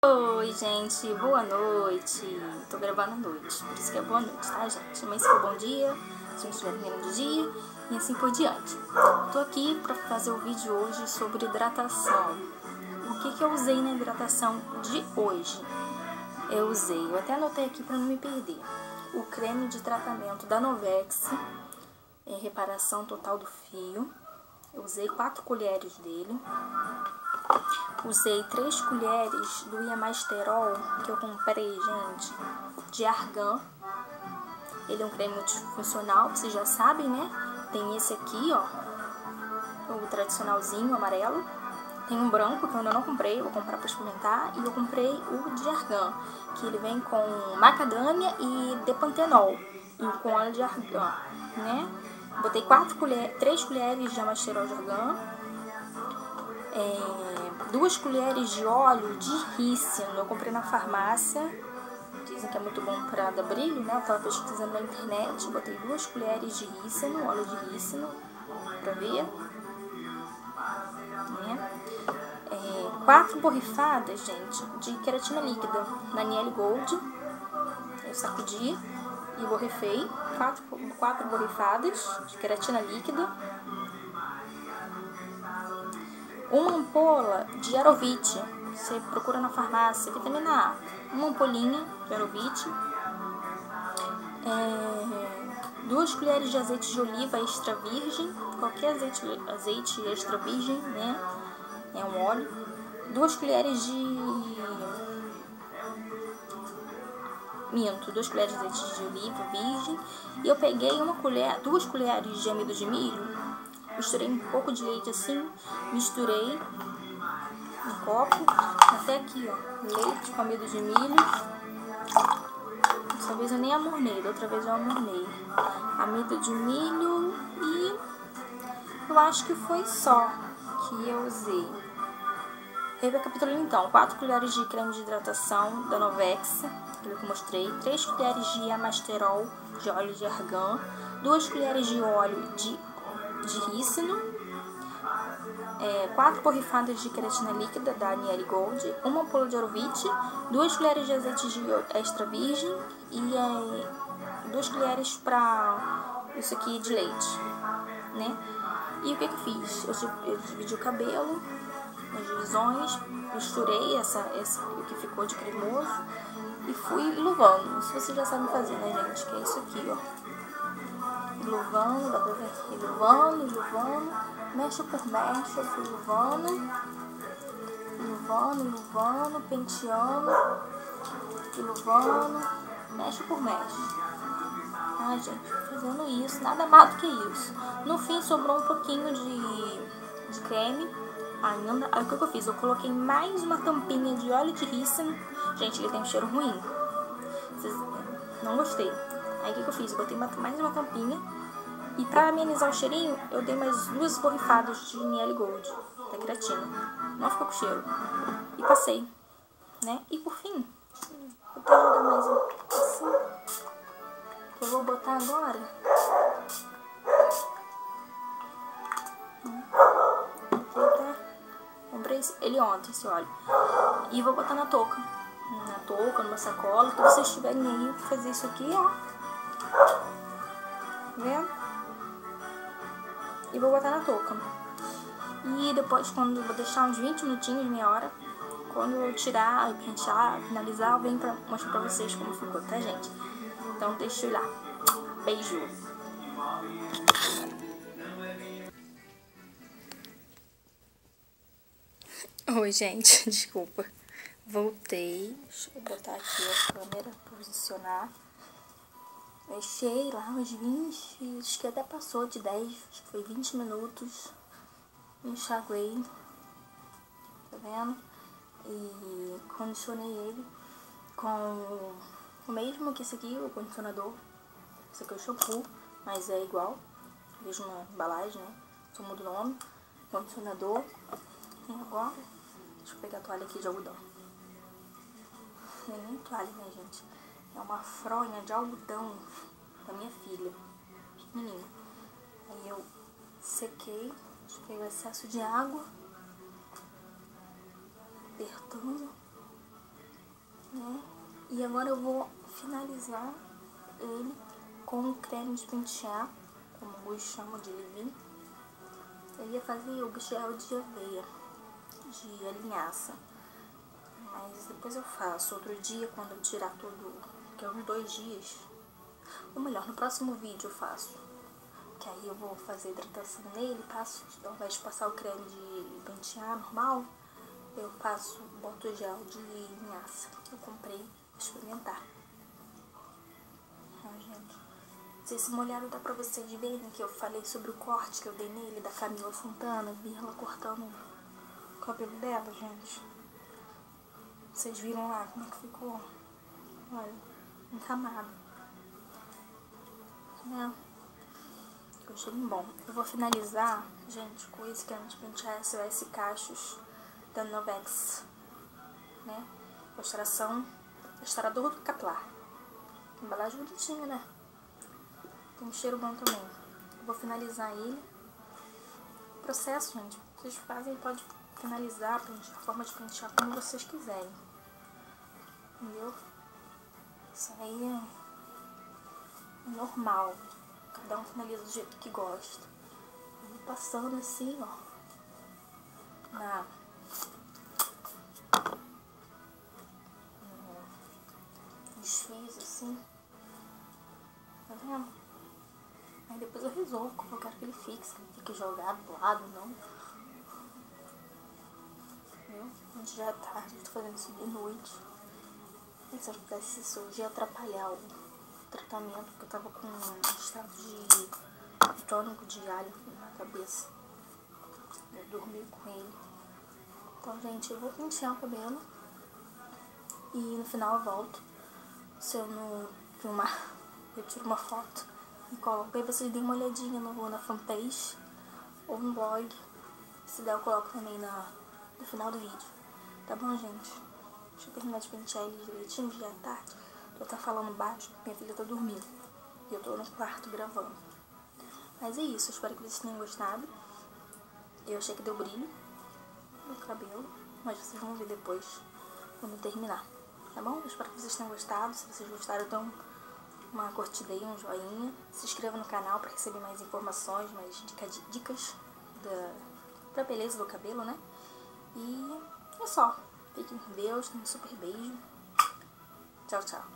Oi, gente, boa noite. Tô gravando à noite, por isso que é boa noite, tá, gente? Mas se for bom dia, se não estiver terminando de dia, e assim por diante. Tô aqui pra fazer o vídeo hoje sobre hidratação. O que eu usei na hidratação de hoje? Eu até anotei aqui pra não me perder. O creme de tratamento da Novex, reparação total do fio. Eu usei 4 colheres dele. Usei 3 colheres do Iamasterol, que eu comprei, gente, de argan. Ele é um creme multifuncional, vocês já sabem, né? Tem esse aqui, ó, o tradicionalzinho, amarelo. Tem um branco, que eu ainda não comprei, vou comprar pra experimentar. E eu comprei o de argan, que ele vem com macadâmia e depantenol, e com óleo de argan, né? Botei 3 colheres de Iamasterol de argan. 2 colheres de óleo de rícino, eu comprei na farmácia, dizem que é muito bom para dar brilho, né? Eu tava pesquisando na internet, botei 2 colheres de rícino, óleo de rícino, pra ver, né? 4 borrifadas, gente, de queratina líquida, na Niel Gold, eu sacudi e borrifei, 4 borrifadas de queratina líquida. Uma ampola de Arovite, você procura na farmácia, vitamina A. Uma ampolinha de Arovite. 2 colheres de azeite de oliva extra virgem, qualquer azeite extra virgem, né? É um óleo. 2 colheres de 2 colheres de azeite de oliva virgem. E eu peguei 2 colheres de amido de milho, misturei um pouco de leite assim, misturei um copo, até aqui, ó, leite com amido de milho. Dessa vez eu nem amornei, da outra vez eu amornei. Amido de milho e eu acho que foi só que eu usei. Recapitulando então, 4 colheres de creme de hidratação da Novex, que eu mostrei, 3 colheres de Iamasterol de óleo de argan, 2 colheres de óleo de rícino, 4 borrifadas de queratina líquida da Niel Gold, uma ampola de Arovite, 2 colheres de azeite de extra virgem e 2 colheres para isso aqui de leite, né? E o que eu fiz? Eu dividi o cabelo, as divisões, misturei o que ficou de cremoso e fui iluvando. Isso vocês já sabem fazer, né, gente? Que é isso aqui, ó. Iluvando, dá pra ver? Iluvando, mecha por mecha, eu fui iluvando, penteando, iluvando, mecha por mecha. Ai, gente, fazendo isso, nada mais do que isso. No fim sobrou um pouquinho de creme ainda. Aí o que eu fiz? Eu coloquei mais uma tampinha de óleo de rícino. Gente, ele tem um cheiro ruim. Não gostei. Aí o que eu fiz? Eu botei mais uma tampinha. E pra amenizar o cheirinho, eu dei mais 2 borrifadas de Niel Gold, da queratina. Não ficou com cheiro. E passei, né? E por fim, vou até jogar mais assim. Eu vou botar agora. Comprei ele ontem, esse óleo. E vou botar na touca. Numa sacola. Se vocês tiverem aí, vou fazer isso aqui, ó. Tá vendo? E vou botar na touca. E depois, quando eu vou deixar uns 20 minutinhos, meia hora, quando eu tirar, pentear, finalizar, eu venho pra mostrar pra vocês como ficou, tá, gente? Então deixa eu ir lá. Beijo! Oi, gente, desculpa. Voltei. Deixa eu botar aqui a câmera, posicionar. Deixei lá uns 20, acho que até passou de 10, acho que foi 20 minutos. Enxaguei, tá vendo? E condicionei ele com o mesmo que esse aqui, o condicionador. Esse aqui é o shampoo, mas é igual, mesma embalagem, né? Só muda o nome. Condicionador. E agora, deixa eu pegar a toalha aqui de algodão. Não é nem toalha, né, gente? É uma fronha de algodão da minha filha, pequenininha. Aí eu sequei, tirei o excesso de água, apertando. E agora eu vou finalizar ele com creme de pentear, como alguns chamam de leave-in. Eu ia fazer o gel de aveia, de linhaça, mas depois eu faço outro dia, quando eu tirar tudo, que é uns 2 dias. Ou melhor, no próximo vídeo eu faço, que aí eu vou fazer hidratação nele, passo, ao invés de passar o creme de pentear normal, eu passo, boto o gel de linhaça que eu comprei pra experimentar. Gente, não sei se molhado dá pra vocês verem que eu falei sobre o corte que eu dei nele da Camila Santana. Vi ela cortando o cabelo dela, gente. Vocês viram lá como é que ficou? Olha, encamado. Né? Eu achei bom. Eu vou finalizar, gente, com esse creme de pentear SOS Cachos da Novex, né? Estourador capilar. Embalagem bonitinha, né? Tem um cheiro bom também. Eu vou finalizar ele. O processo, gente, vocês fazem, pode finalizar, a forma de pentear como vocês quiserem. Entendeu? Isso aí é normal. Cada um finaliza do jeito que gosta. Eu vou passando assim, ó. Nos fios, assim. Tá vendo? Aí depois eu resolvo como eu quero que ele fixe. Que ele fique jogado do lado, não. Entendeu? Onde já é tarde, eu tô fazendo isso de noite. E se eu pudesse isso ia atrapalhar o tratamento, porque eu tava com um estado de tônico de alho na cabeça. Eu dormi com ele. Então, gente, eu vou pentear o cabelo. E no final eu volto. Se eu não filmar, eu tiro uma foto e coloco. Aí vocês deem uma olhadinha na fanpage ou no blog. Se der, eu coloco também no final do vídeo. Tá bom, gente? Deixa eu terminar de pentear ele direitinho, já é tarde. Eu tô até falando baixo, minha filha tá dormindo. E eu tô no quarto gravando. Mas é isso, eu espero que vocês tenham gostado. Eu achei que deu brilho no cabelo, mas vocês vão ver depois, quando terminar. Tá bom? Eu espero que vocês tenham gostado. Se vocês gostaram, então uma curtida aí, um joinha. Se inscreva no canal para receber mais informações, mais dicas da beleza do cabelo, né? E é só. Fiquem com Deus, um super beijo. Tchau, tchau.